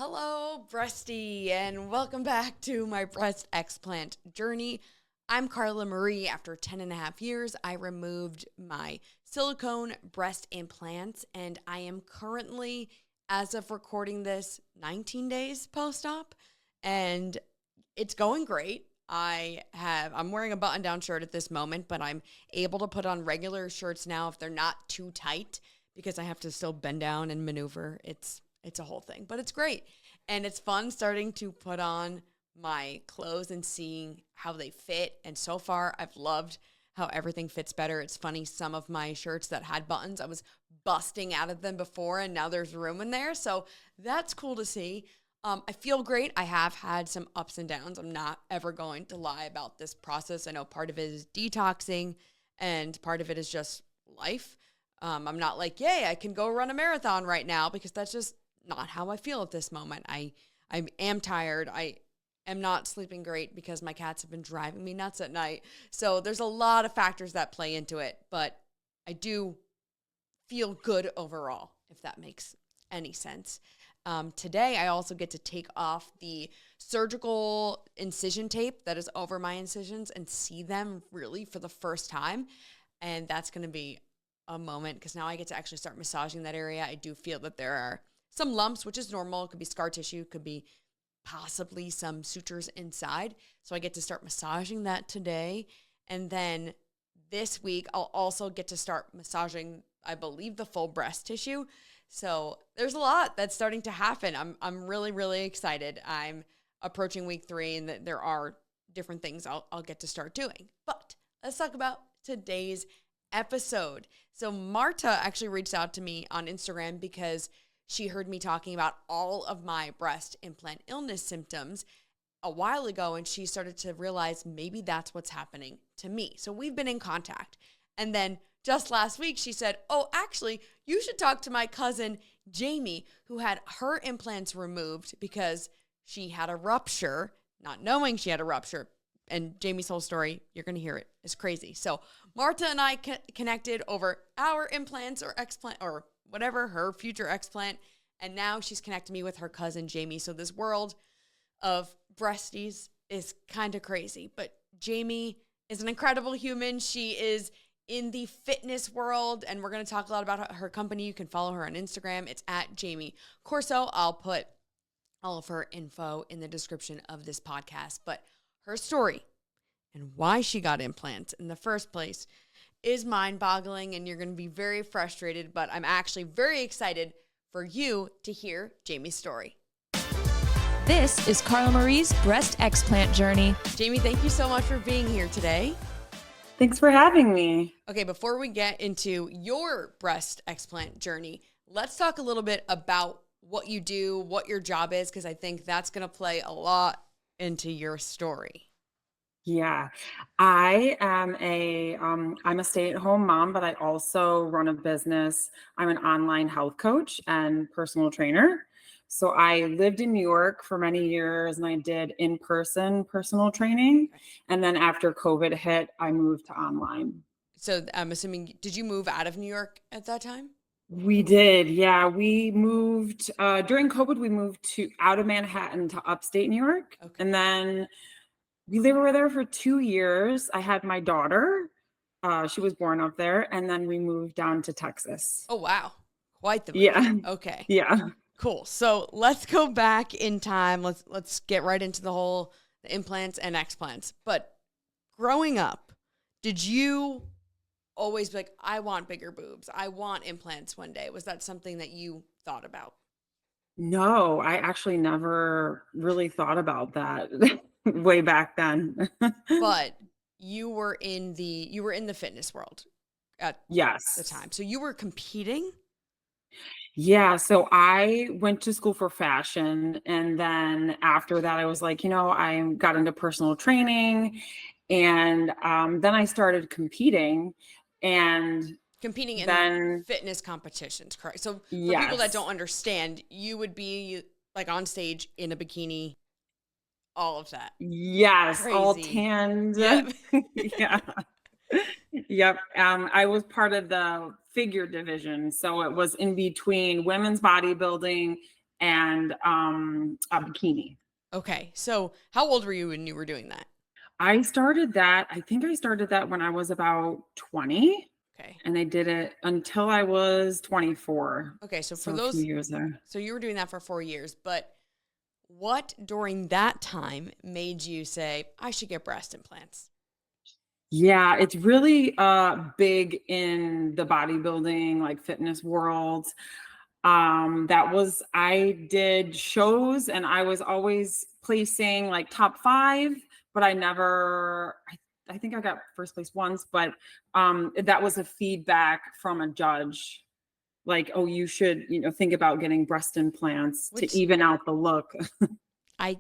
Hello, Breastie, and welcome back to my breast explant journey. I'm Carla Marie. After 10 and a half years, I removed my silicone breast implants, and I am currently, as of recording this, 19 days post-op, and it's going great. I'm wearing a button-down shirt at this moment, but I'm able to put on regular shirts now if they're not too tight because I have to still bend down and maneuver. It's a whole thing, but it's great. And it's fun starting to put on my clothes and seeing how they fit. And so far, I've loved how everything fits better. It's funny, some of my shirts that had buttons, I was busting out of them before, and now there's room in there. So that's cool to see. I feel great. I have had some ups and downs. I'm not ever going to lie about this process. I know part of it is detoxing and part of it is just life. I'm not like, yay, I can go run a marathon right now, because that's just not how I feel at this moment. I am tired. I am not sleeping great because my cats have been driving me nuts at night. So there's a lot of factors that play into it, but I do feel good overall, if that makes any sense. Today, I also get to take off the surgical incision tape that is over my incisions and see them really for the first time. And that's going to be a moment because now I get to actually start massaging that area. I do feel that there are some lumps, which is normal. It could be scar tissue, could be possibly some sutures inside. So I get to start massaging that today. And then this week, I'll also get to start massaging, I believe, the full breast tissue. So there's a lot that's starting to happen. I'm really, really excited. I'm approaching week 3, and there are different things I'll get to start doing. But let's talk about today's episode. So Marta actually reached out to me on Instagram because she heard me talking about all of my breast implant illness symptoms a while ago, and she started to realize maybe that's what's happening to me. So we've been in contact. And then just last week, she said, oh, actually, you should talk to my cousin, Jamie, who had her implants removed because she had a rupture, not knowing she had a rupture. And Jamie's whole story, you're going to hear it, is crazy. So Marta and I connected over our implants or explant or whatever, her future explant. And now she's connected me with her cousin, Jamie. So this world of breasties is kind of crazy. But Jamie is an incredible human. She is in the fitness world, and we're going to talk a lot about her company. You can follow her on Instagram. It's at Jamie Corso. I'll put all of her info in the description of this podcast. But her story and why she got implants in the first place is mind-boggling, and you're going to be very frustrated, but I'm actually very excited for you to hear Jamie's story. This is Carla Marie's breast explant journey. Jamie, thank you so much for being here today. Thanks for having me. Okay, before we get into your breast explant journey, let's talk a little bit about what you do, what your job is, because I think that's going to play a lot into your story. Yeah, I am I'm a stay-at-home mom, but I also run a business. I'm an online health coach and personal trainer. So I lived in New York for many years, and I did in-person personal training. And then after COVID hit, I moved to online. So I'm assuming, did you move out of New York at that time? We did, yeah. We moved during COVID. We moved to out of Manhattan to upstate New York, Okay. and then we were there for 2 years. I had my daughter. She was born up there. And then we moved down to Texas. Oh, wow. Quite the move. Yeah. Okay. Yeah. Cool. So let's go back in time. Let's get right into the implants and explants. But growing up, did you always be like, I want bigger boobs, I want implants one day? Was that something that you thought about? No, I actually never really thought about that way back then. But you were in the fitness world at Yes. the time. So you were competing? Yeah. So I went to school for fashion. And then after that, I was like, I got into personal training. And then I started competing. And Competing in then, fitness competitions, correct? So for yes. people that don't understand, you would be like on stage in a bikini, all of that. Yes, all Crazy. tanned. Yep. Yeah. Yep. I was part of the figure division. So it was in between women's bodybuilding and a bikini. Okay. So how old were you when you were doing that? I think I started that when I was about 20, Okay. and I did it until I was 24. Okay. So for So a few those, years there. so you were doing that for 4 years, but what during that time made you say, I should get breast implants? Yeah, it's really big in the bodybuilding, like fitness world. I did shows and I was always placing like top 5, but I think I got first place once, but that was a feedback from a judge. Like, oh, you should, think about getting breast implants to Which even out the look. I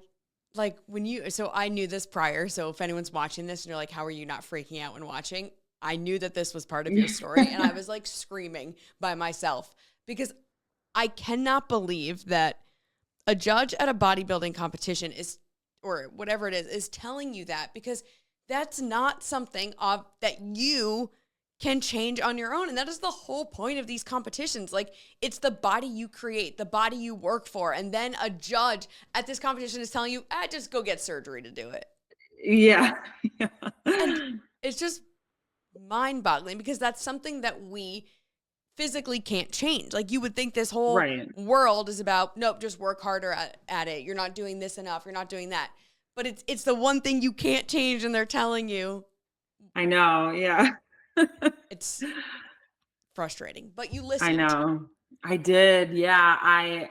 like when you, so I knew this prior. So if anyone's watching this and you're like, how are you not freaking out when watching? I knew that this was part of your story and I was like screaming by myself because I cannot believe that a judge at a bodybuilding competition is, or whatever it is telling you that because that's not something that you can change on your own. And that is the whole point of these competitions. Like, it's the body you create, the body you work for. And then a judge at this competition is telling you, just go get surgery to do it. Yeah. And it's just mind boggling because that's something that we physically can't change. Like, you would think this whole Right. world is about, nope, just work harder at it. You're not doing this enough. You're not doing that. But it's the one thing you can't change and they're telling you. I know. Yeah. It's frustrating, but you I listened. know. I did. Yeah. I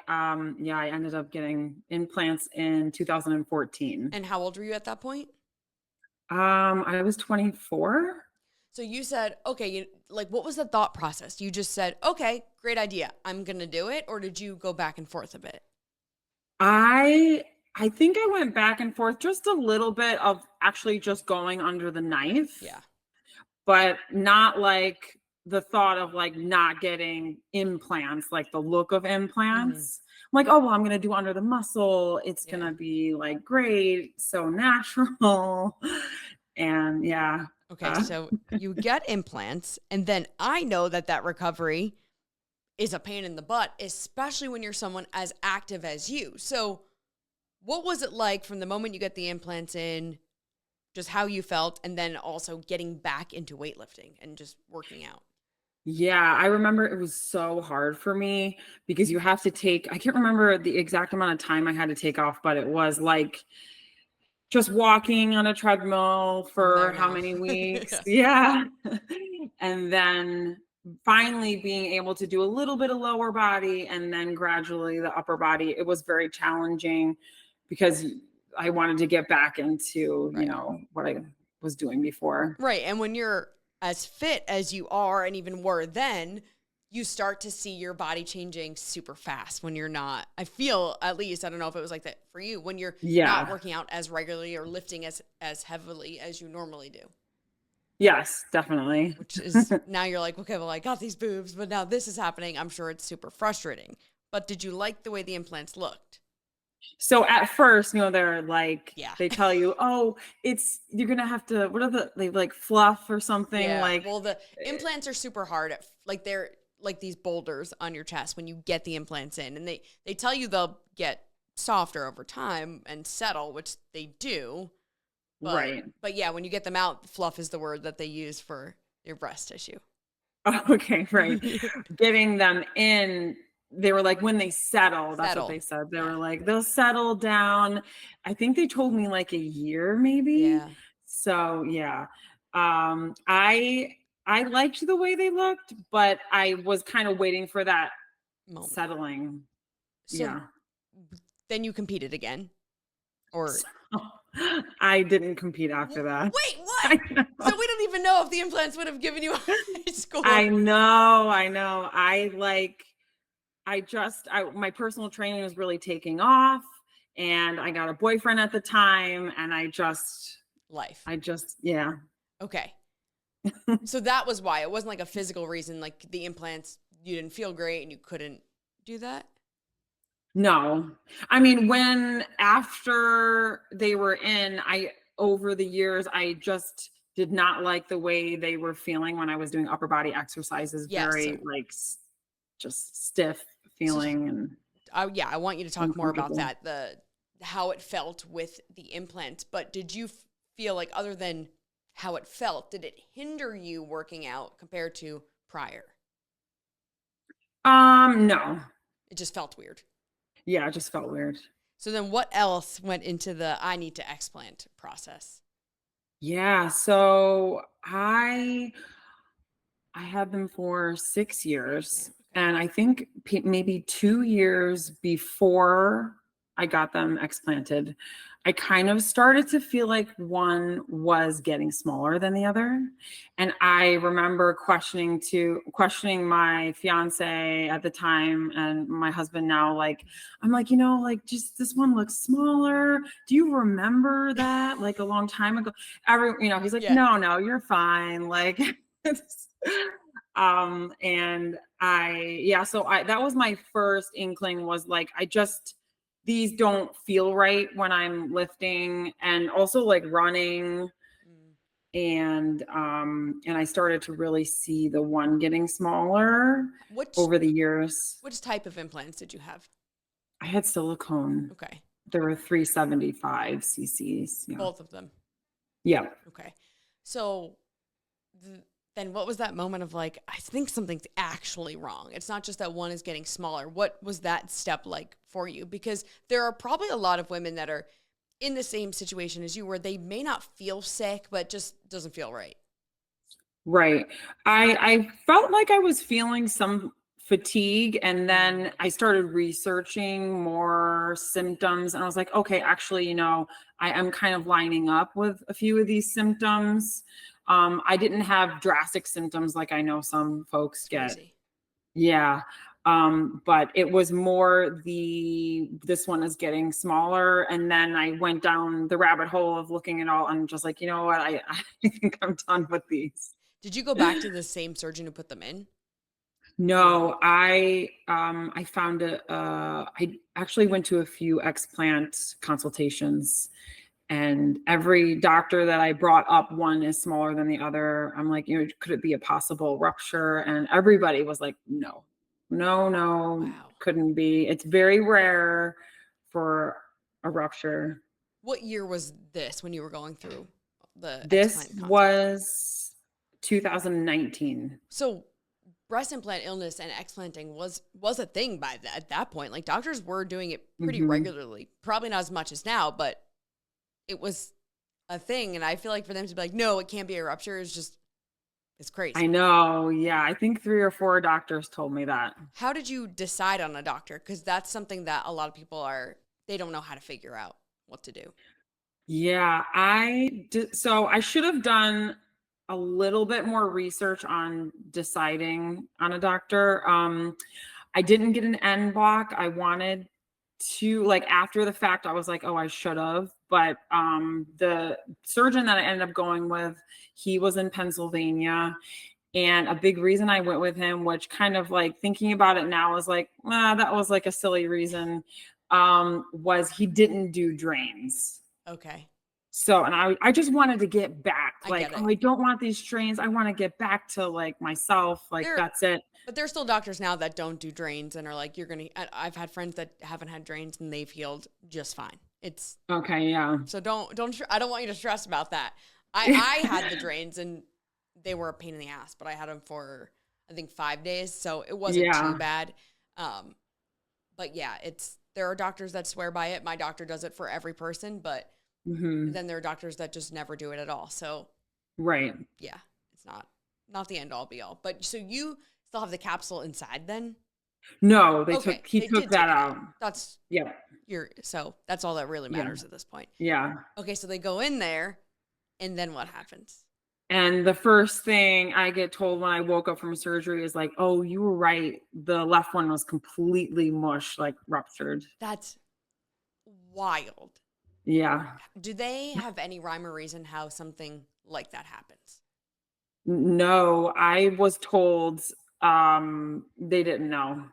ended up getting implants in 2014. And how old were you at that point? I was 24. So you said, okay, like, what was the thought process? You just said, okay, great idea, I'm going to do it? Or did you go back and forth a bit? I think I went back and forth just a little bit of actually just going under the knife. Yeah. But not like the thought of like not getting implants, like the look of implants. I'm like, oh, well, I'm going to do under the muscle. It's going to be like great. So natural. And yeah. Okay, so you get implants, and then I know that recovery is a pain in the butt, especially when you're someone as active as you. So what was it like from the moment you get the implants in, just how you felt, and then also getting back into weightlifting and just working out? Yeah, I remember it was so hard for me because you have to I can't remember the exact amount of time I had to take off, but it was like just walking on a treadmill I'm for there how now. many weeks? Yeah. Yeah. And then finally being able to do a little bit of lower body and then gradually the upper body. It was very challenging because I wanted to get back into, Right. what I was doing before. Right. And when you're as fit as you are and even were then, you start to see your body changing super fast when you're not. I feel, at least, I don't know if it was like that for you, when you're not Yeah. working out as regularly or lifting as heavily as you normally do. Yes, definitely. Which is, now you're like, okay, well, I got these boobs, but now this is happening. I'm sure it's super frustrating. But did you like the way the implants looked? So at first, they're like, Yeah. they tell you, oh, you're going to have to, what are they like fluff or something? Yeah. Like, Well, the implants are super hard. They're like these boulders on your chest when you get the implants in, and they tell you they'll get softer over time and settle, which they do. right. But yeah, when you get them out, fluff is the word that they use for your breast tissue. Okay, right. Getting them in, they were like, when they settle, that's what Settle. they said. They Yeah. were like, they'll settle down. I think they told me like a year, maybe. Yeah. So yeah. I liked the way they looked, but I was kind of waiting for that Moment. settling. So Yeah. then you competed again, or I didn't compete after that. wait, what? I know. So we don't even know if the implants would have given you a high score. I know. My personal training was really taking off, and I got a boyfriend at the time, and Life. Yeah. Okay. So that was why. It wasn't like a physical reason, like the implants, you didn't feel great and you couldn't do that? No. I mean, after they were in, over the years, I just did not like the way they were feeling when I was doing upper body exercises. Yeah, Very so like just stiff feeling. And I want you to talk more about uncomfortable. that, how it felt with the implant. But did you feel like, other than how it felt, did it hinder you working out compared to prior? No. It just felt weird. Yeah, it just felt weird. So then what else went into the I need to explant process? Yeah, so I had them for 6 years, Man, okay. and I think maybe 2 years before I got them explanted, I kind of started to feel like one was getting smaller than the other, and I remember questioning my fiancé at the time and my husband now, like, I'm like, like, "Just this one looks smaller. Do you remember that, like, a long time ago?" He's like, Yeah. "No, no, you're fine." Like, and so that was my first inkling, was like, these don't feel right when I'm lifting and also like running. Mm. And I started to really see the one getting smaller Which over the years. which type of implants did you have? I had silicone. Okay. There were 375 cc's. Yeah. Both of them. Yeah. Okay. So then what was that moment of like, I think something's actually wrong? It's not just that one is getting smaller. What was that step like for you? Because there are probably a lot of women that are in the same situation as you, where they may not feel sick, but just doesn't feel right. Right. I felt like I was feeling some fatigue, and then I started researching more symptoms, and I was like, okay, actually, I am kind of lining up with a few of these symptoms. I didn't have drastic symptoms like I know some folks It's get. crazy. Yeah. But it was more this one is getting smaller. And then I went down the rabbit hole of looking at all, and just like, you know what, I think I'm done with these. Did you go back to the same surgeon who put them in? Or No, I found I actually went to a few explant consultations, and every doctor that I brought up, one is smaller than the other. I'm like, could it be a possible rupture? And everybody was like, no, no, no, wow. couldn't be. It's very rare for a rupture. What year was this when you were going through the This explant consult? was 2019. So breast implant illness and explanting was a thing at that point. Like, doctors were doing it pretty Hmm. regularly. Probably not as much as now, but it was a thing. And I feel like for them to be like, no, it can't be a rupture, is just, it's I crazy. know. Yeah. I think 3 or 4 doctors told me that. How did you decide on a doctor? Because that's something that a lot of people they don't know how to figure out what to do. Yeah, I did. So I should have done a little bit more research on deciding on a doctor. I didn't get an N block. I wanted to, like, after the fact, I was like, oh, I should have. But the surgeon that I ended up going with, he was in Pennsylvania. And a big reason I went with him, which kind of like thinking about it now is like, that was like a silly reason, was he didn't do drains. Okay. So, and I just wanted to get back, I like, get oh, it. I don't want these strains. I want to get back to like myself. Like, There, that's it. but there's still doctors now that don't do drains and are like, you're going to, I've had friends that haven't had drains and they've healed just fine. It's, Okay. Yeah. so I don't want you to stress about that. I had the drains and they were a pain in the ass, but I had them for, I think, 5 days. So it wasn't too Yeah. bad. But yeah, there are doctors that swear by it. My doctor does it for every person, but Hmm. then there are doctors that just never do it at all. So Right. yeah, it's not the end all be all. But so you still have the capsule inside then? No, Okay, he they took did that take it out. out. Yeah. So that's all that really Yeah. matters at this point. Yeah. Okay, so they go in there, and then what happens? And the first thing I get told when I woke up from surgery is like, oh, you were right. The left one was completely mush, like ruptured. That's wild. Yeah. Do they have any rhyme or reason how something like that happens? No, I was told they didn't know.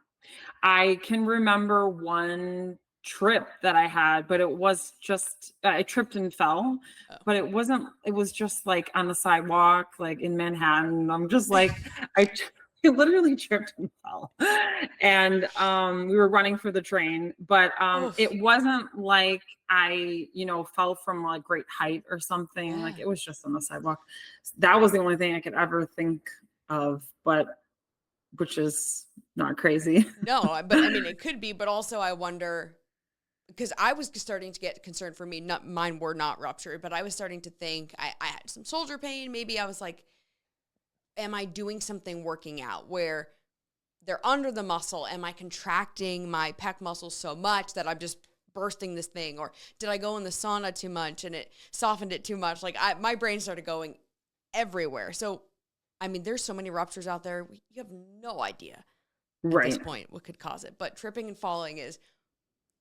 I can remember one trip that I had, but it was just I tripped and fell, Oh. but it was just like on the sidewalk, like in Manhattan. I'm just like, I He literally tripped and fell. And we were running for the train, but Oof. it wasn't like I, fell from like great height or something. Yeah. Like it was just on the sidewalk. That was the only thing I could ever think of, but which is not crazy. No, but I mean, it could be, but also I wonder because I was starting to get concerned for me. Not mine were not ruptured, but I was starting to think I had some shoulder pain. Maybe I was like, am I doing something working out where they're under the muscle? Am I contracting my pec muscles so much that I'm just bursting this thing? Or did I go in the sauna too much and it softened it too much? Like my brain started going everywhere. So, I mean, there's so many ruptures out there. You have no idea at this Right. point what could cause it. But tripping and falling is,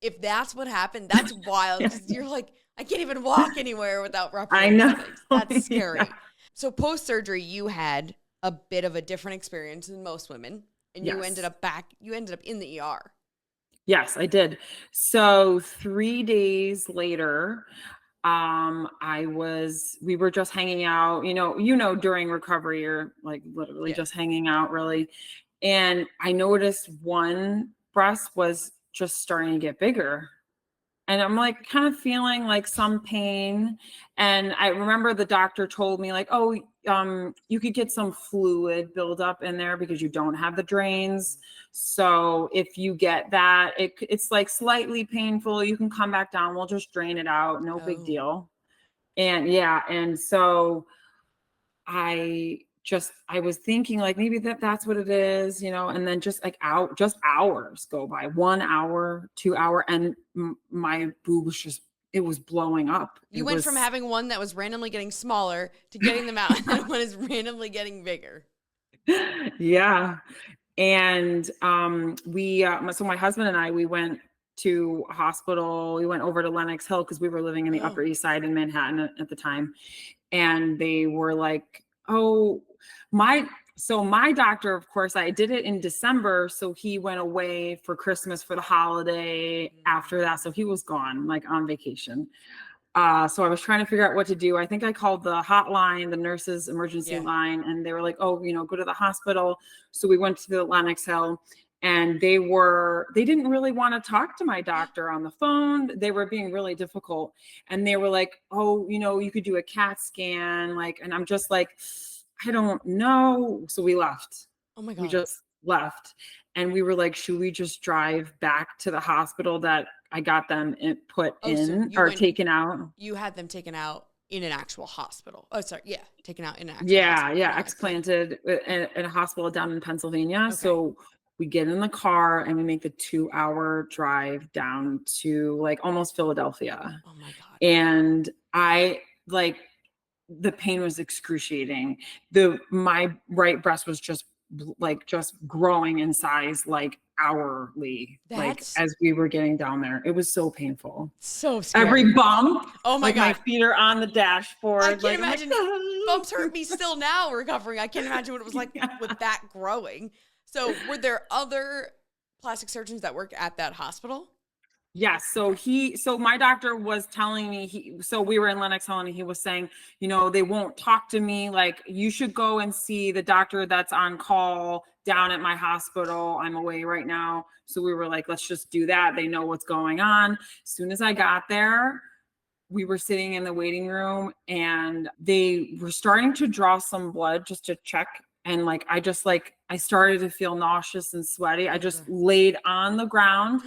if that's what happened, that's wild because you're like, I can't even walk anywhere without I rupturing know. something. That's scary. Yeah. So post surgery, you had a bit of a different experience than most women, and you ended Yes. up in the ER. Yes, I did. So 3 days later, we were just hanging out, during recovery, you're like literally Yeah. just hanging out really. And I noticed one breast was just starting to get bigger. And I'm like kind of feeling like some pain. And I remember the doctor told me like, oh, you could get some fluid buildup in there because you don't have the drains. So if you get that, it's like slightly painful. You can come back down. We'll just drain it out. No big Oh, deal. And yeah. And so I was thinking like maybe that's what it is, and then just like just hours go by, 1 hour, 2 hour, and my boob was it was blowing up. you It went from was, having one that was randomly getting smaller to getting them out, and then one is randomly getting bigger. yeah. And so my husband and I, we went to a hospital. We went over to Lenox Hill because we were living in the Upper Oh, East Side in Manhattan at the time. And they were like, oh, my doctor, of course, I did it in December. So he went away for Christmas for the holiday after that. So he was gone, like on vacation. So I was trying to figure out what to do. I think I called the hotline, the nurses emergency yeah. line, and they were like, oh, go to the hospital. So we went to the Lenox Hill, and they didn't really want to talk to my doctor on the phone. They were being really difficult. And they were like, oh, you could do a CAT scan. Like, and I'm just like, I don't know. So we left. Oh my We God. just left. And we were like, should we just drive back to the hospital that I got them put Oh, so in or taken out? you had them taken out in an actual hospital. Oh, sorry. Yeah. Taken out in an actual Yeah, hospital. yeah, Not explanted. explanted in a hospital down in Pennsylvania. Okay. So we get in the car and we make the 2 hour drive down to like almost Philadelphia. Oh my God. And I like the pain was excruciating. My right breast was just growing in size like hourly, like That's as we were getting down there. It was so painful. so scary. Every bump, Oh my like my God. feet are on the I dashboard. can't Like I'm like, imagine. Bumps hurt me still now recovering. I can't imagine what it was like yeah. with that growing. So, were there other plastic surgeons that worked at that hospital? Yes. So my doctor was telling me so we were in Lenox Hill and he was saying, they won't talk to me. Like you should go and see the doctor that's on call down at my hospital. I'm away right now. So we were like, let's just do that. They know what's going on. As soon as I got there, we were sitting in the waiting room and they were starting to draw some blood just to check. And like, I started to feel nauseous and sweaty. I Oh, just God. laid on the ground.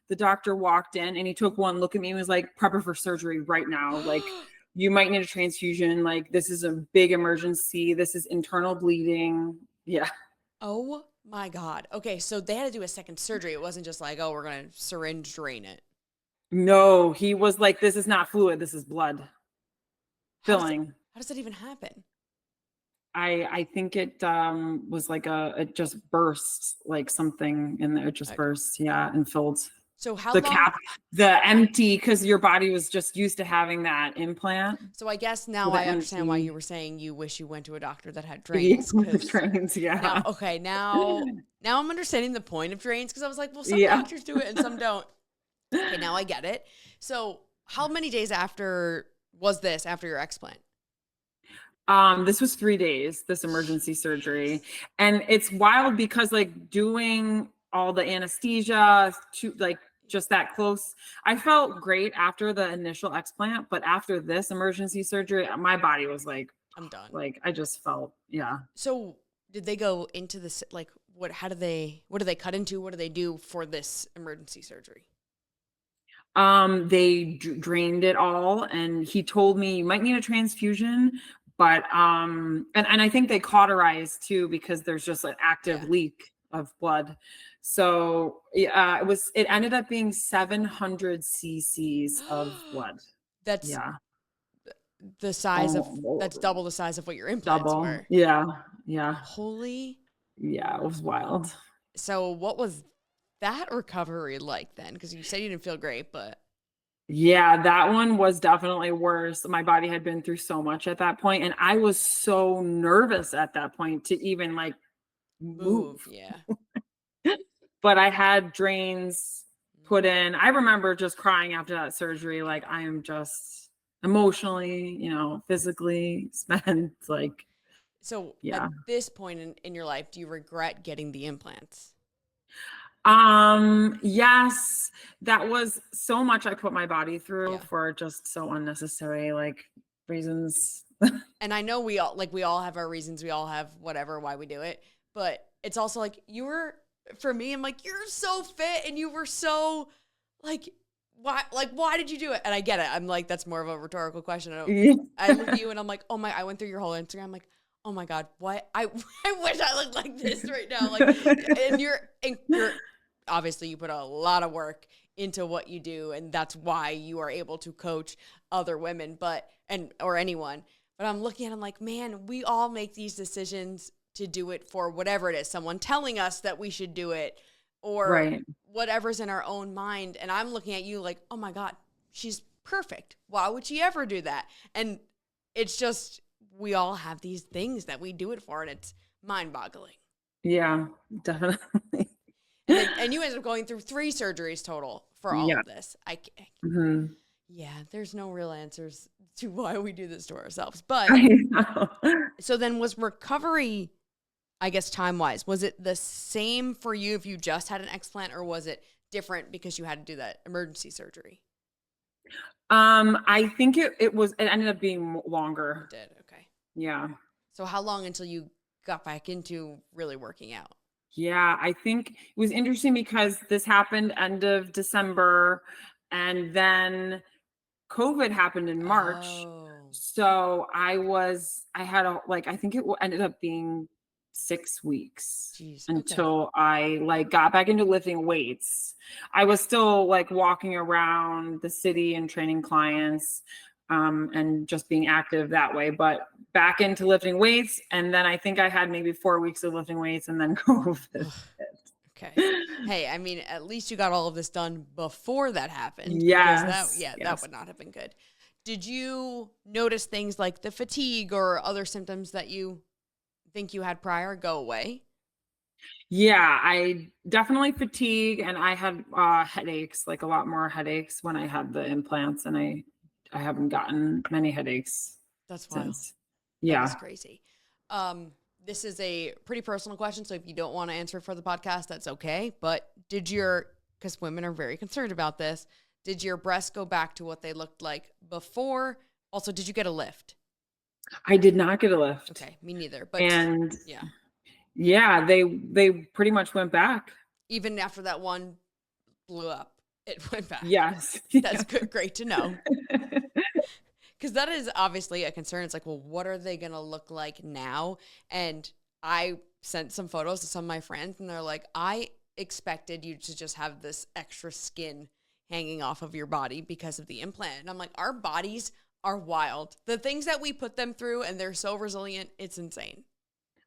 The doctor walked in and he took one look at me and was like, prep her for surgery right now. Like, you might need a transfusion. Like, this is a big emergency. This is internal bleeding. Yeah. Oh my God. Okay, so they had to do a second surgery. It wasn't just like, oh, we're going to syringe drain it. No, he was like, this is not fluid. This is blood filling. How does that even happen? I think it was like it just burst, like something in there. It just burst. Yeah. And filled So how the long? cap, the empty, because your body was just used to having that implant. So I guess now So the I understand why empty- you were saying you wish you went to a doctor that had Yeah, drains. with the 'Cause trains, yeah. now I'm understanding the point of drains because I was like, well, some Yeah. doctors do it and some don't. Okay, now I get it. So how many days after was this after your explant? This was 3 days, this emergency surgery. And it's wild because like doing all the anesthesia to like just that close, I felt great after the initial explant, but after this emergency surgery, my body was I'm done. like I just felt, yeah. So did they go into this, like, what do they cut into? What do they do for this emergency surgery? They drained it all, and he told me you might need a transfusion, but and I think they cauterized too because there's just an active Yeah. leak of blood. So it ended up being 700 cc's of blood. That's Yeah. the size of, Oh, that's double the size of what your implants double. were. Yeah. Yeah. Holy. Yeah. It was wild. So what was that recovery like then? Because you said you didn't feel great, but Yeah, that one was definitely worse. My body had been through so much at that point, and I was so nervous at that point to even like move. move. Yeah. But I had drains put in. I remember just crying after that surgery. Like, I am just emotionally, physically spent. Like, So at yeah. this point in your life, do you regret getting the implants? Yes, that was so much I put my body through Yeah. for just so unnecessary, like, reasons. And I know we all have our reasons, we all have whatever why we do it, but it's also like you were, for me, I'm like, you're so fit and you were so like why did you do it? And I get it. I'm like, that's more of a rhetorical question. I look at you and I'm like, oh my, I went through your whole Instagram. I'm like, oh my God, what? I wish I looked like this right now. Like, and you're obviously you put a lot of work into what you do, and that's why you are able to coach other women, or anyone. But I'm looking at, I'm like, man, we all make these decisions to do it for whatever it is, someone telling us that we should do it, or Right. whatever's in our own mind. And I'm looking at you like, oh my God, she's perfect. Why would she ever do that? And it's just, we all have these things that we do it for, and it's mind boggling. Yeah, definitely. And you ended up going through 3 surgeries total for all Yeah. of this. Mhm. Yeah, there's no real answers to why we do this to ourselves. But I know. so then was recovery, I guess, time-wise, was it the same for you if you just had an explant, or was it different because you had to do that emergency surgery? I think it ended up being longer. It did. Okay. Yeah. So how long until you got back into really working out? Yeah, I think it was interesting because this happened end of December, and then COVID happened in March. Oh, So I had I think it ended up being 6 weeks geez. Okay. until I like got back into lifting weights. I was still like walking around the city and training clients, and just being active that way, but back into lifting weights. And then I think I had maybe 4 weeks of lifting weights and then COVID. Okay. Hey, I mean, at least you got all of this done before that happened, because Yes. that Yes. would not have been good. Did you notice things like the fatigue or other symptoms that you think you had prior go away? Yeah, I definitely fatigue, and I had headaches, like a lot more headaches when I had the implants, and I haven't gotten many headaches That's wild. since. That is Yeah. crazy. This is a pretty personal question, so if you don't want to answer it for the podcast, that's okay. But because women are very concerned about this, did your breasts go back to what they looked like before? Also, did you get a lift? I did not get a lift. Okay, me neither. But And yeah, yeah, they pretty much went back. even after that one blew up, it went back. Yes. That's good, great to know. Because that is obviously a concern. It's like, well, what are they going to look like now? And I sent some photos to some of my friends, and they're like, I expected you to just have this extra skin hanging off of your body because of the implant. And I'm like, our bodies are wild. The things that we put them through, and they're so resilient, it's insane.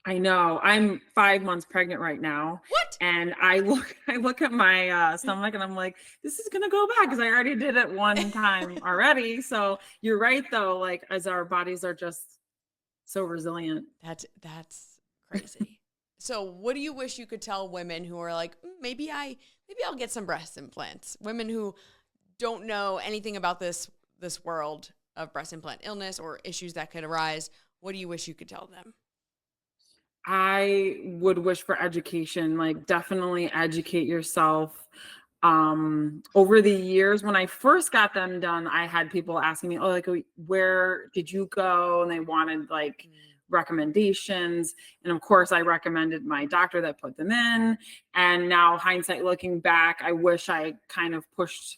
I know. I'm 5 months pregnant right now. What? And I look at my stomach and I'm like, this is gonna go back because I already did it one time already. So you're right though, like as our bodies are just so resilient. That's crazy. So what do you wish you could tell women who are like, maybe I'll get some breast implants? Women who don't know anything about this world of breast implant illness or issues that could arise. What do you wish you could tell them? I would wish for education, like definitely educate yourself. Over the years, when I first got them done, I had people asking me, "Oh, like, where did you go?" And they wanted like recommendations. And of course, I recommended my doctor that put them in. And now, hindsight looking back, I wish I kind of pushed,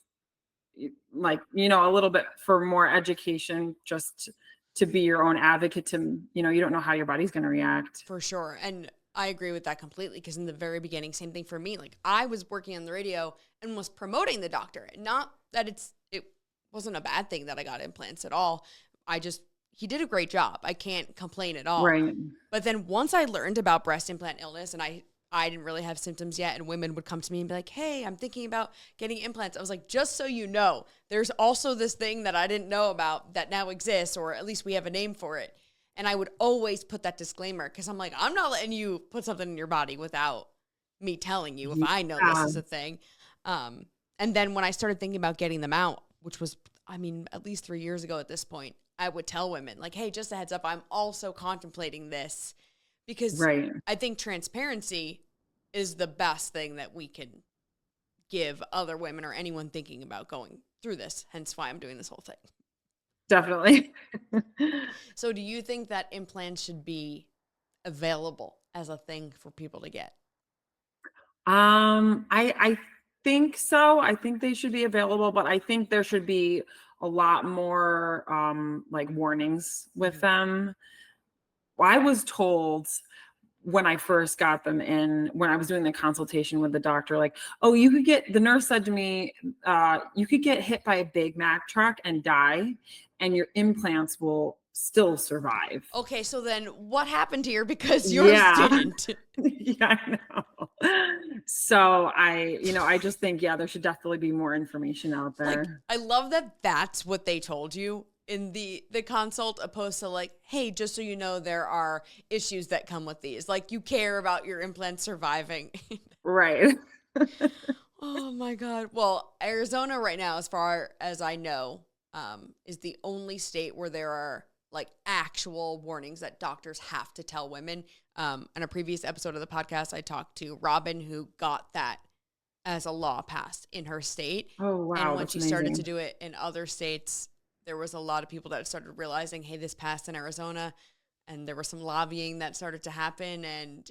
like, a little bit for more education, just to be your own advocate. To, you don't know how your body's going to react. For sure. And I agree with that completely, because in the very beginning, same thing for me. Like, I was working on the radio and was promoting the doctor. Not that it wasn't a bad thing that I got implants at all. He did a great job. I can't complain at all. Right. But then once I learned about breast implant illness, and I didn't really have symptoms yet, and women would come to me and be like, "Hey, I'm thinking about getting implants." I was like, just so you know, there's also this thing that I didn't know about that now exists, or at least we have a name for it. And I would always put that disclaimer, because I'm like, I'm not letting you put something in your body without me telling you if I know this is a thing. And then when I started thinking about getting them out, which was, at least 3 years ago at this point, I would tell women, like, "Hey, just a heads up, I'm also contemplating this," because Right. I think transparency is the best thing that we can give other women or anyone thinking about going through this, hence why I'm doing this whole thing. Definitely. So do you think that implants should be available as a thing for people to get? I think so. I think they should be available, but I think there should be a lot more like warnings with them. I was told when I first got them in, when I was doing the consultation with the doctor, like, "Oh, the nurse said to me, you could get hit by a Big Mac truck and die, and your implants will still survive." Okay, so then what happened here, because yours Yeah. didn't? Yeah, I know. So I just think, yeah, there should definitely be more information out Like, there. I love that that's what they told you in the consult, opposed to like, "Hey, just so you know, there are issues that come with these." Like, you care about your implants surviving. Right. Oh my God. Well, Arizona right now, as far as I know, is the only state where there are like actual warnings that doctors have to tell women. In a previous episode of the podcast, I talked to Robin, who got that as a law passed in her state. Oh, And wow, when that's she started to amazing. do it in other states, there was a lot of people that started realizing, hey, this passed in Arizona. And there was some lobbying that started to happen, and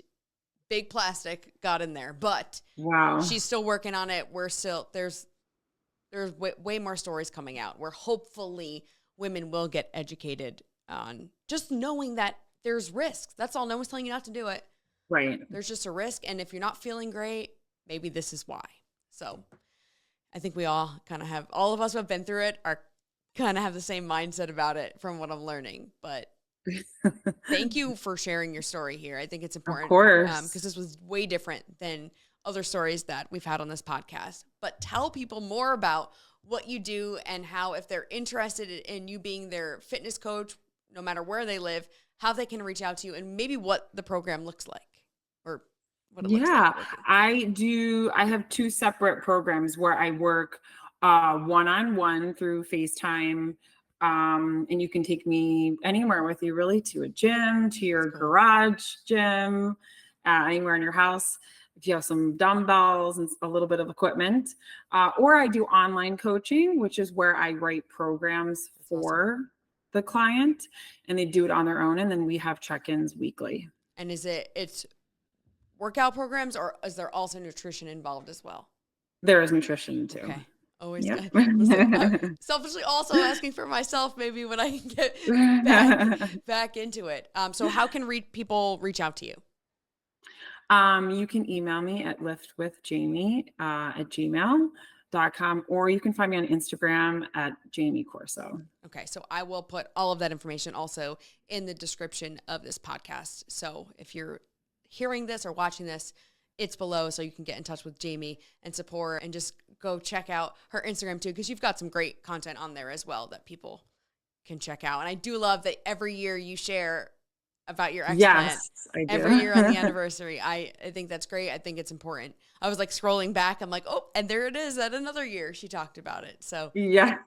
big plastic got in there. But Wow. she's still working on it. There's way more stories coming out where hopefully women will get educated on just knowing that there's risks. That's all. No one's telling you not to do it. Right. There's just a risk. And if you're not feeling great, maybe this is why. So I think we all all of us who have been through it are kind of have the same mindset about it from what I'm learning. But thank you for sharing your story here. I think it's Of important course. because this was way different than other stories that we've had on this podcast. But tell people more about what you do and how, if they're interested in you being their fitness coach, no matter where they live, how they can reach out to you, and maybe what the program looks like, or what it looks like Yeah, with you. I have two separate programs where I work one-on-one through FaceTime. And you can take me anywhere with you, really, to a gym, to your Cool. garage gym, anywhere in your house. If you have some dumbbells and a little bit of equipment, or I do online coaching, which is where I write programs That's for the client, and they do it on their own, and then we have check-ins weekly. And it's workout programs, or is there also nutrition involved as well? There is nutrition too. Okay. Always Yep. good. Listen, I'm selfishly also asking for myself, maybe when I can get back into it. So how can people reach out to you? You can email me at liftwithjamie at gmail.com, or you can find me on Instagram at Jamie Corso. Okay, so I will put all of that information also in the description of this podcast. So if you're hearing this or watching this, it's below, so you can get in touch with Jamie and support, and just go check out her Instagram too, because you've got some great content on there as well that people can check out. And I do love that every year you share about your explant. Yes, I do. Every year on the anniversary. I think that's great. I think it's important. I was like scrolling back. I'm like, oh, and there it is. At another year, she talked about it. So Yes.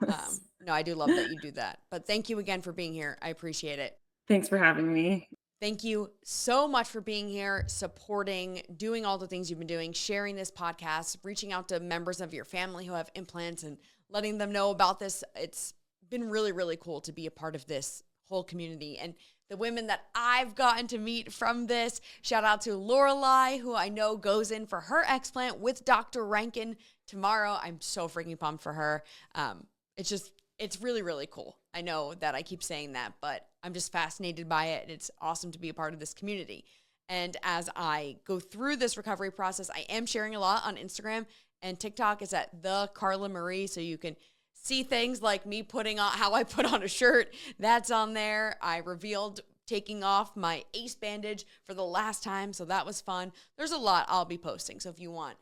no, I do love that you do that. But thank you again for being here. I appreciate it. Thanks for having me. Thank you so much for being here, supporting, doing all the things you've been doing, sharing this podcast, reaching out to members of your family who have implants and letting them know about this. It's been really, really cool to be a part of this whole community. And the women that I've gotten to meet from this, shout out to Lorelai, who I know goes in for her explant with Dr. Rankin tomorrow. I'm so freaking pumped for her. It's really, really cool. I know that I keep saying that, but I'm just fascinated by it. And it's awesome to be a part of this community. And as I go through this recovery process, I am sharing a lot on Instagram and TikTok. Is at the Carla Marie. So you can see things like me putting on how I put on a shirt. That's on there. I revealed taking off my ace bandage for the last time. So that was fun. There's a lot I'll be posting. So if you want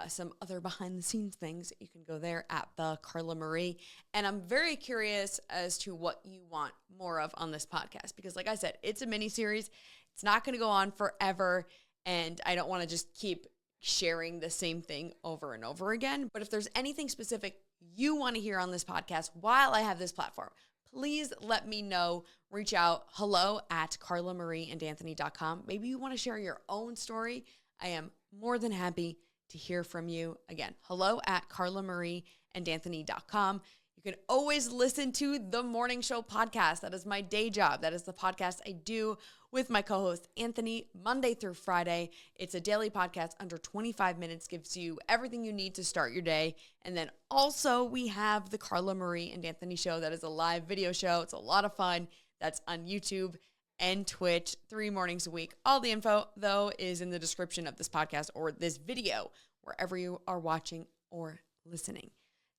some other behind the scenes things, you can go there at the Carla Marie. And I'm very curious as to what you want more of on this podcast, because like I said, it's a mini series. It's not going to go on forever. And I don't want to just keep sharing the same thing over and over again. But if there's anything specific you want to hear on this podcast while I have this platform, please let me know. Reach out, hello@carlamarieandanthony.com. Maybe you want to share your own story. I am more than happy to hear from you. Again, hello@carlamarieandanthony.com. You can always listen to the Morning Show podcast. That is my day job. That is the podcast I do with my co-host Anthony Monday through Friday. It's a daily podcast under 25 minutes, gives you everything you need to start your day. And then also we have the Carla Marie and Anthony show. That is a live video show. It's a lot of fun. That's on YouTube and Twitch 3 mornings a week. All the info, though, is in the description of this podcast or this video, wherever you are watching or listening.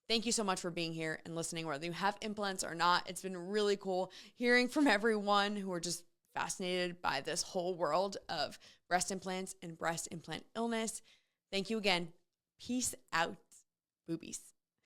Thank you so much for being here and listening, whether you have implants or not. It's been really cool hearing from everyone who are just fascinated by this whole world of breast implants and breast implant illness. Thank you again. Peace out, boobies.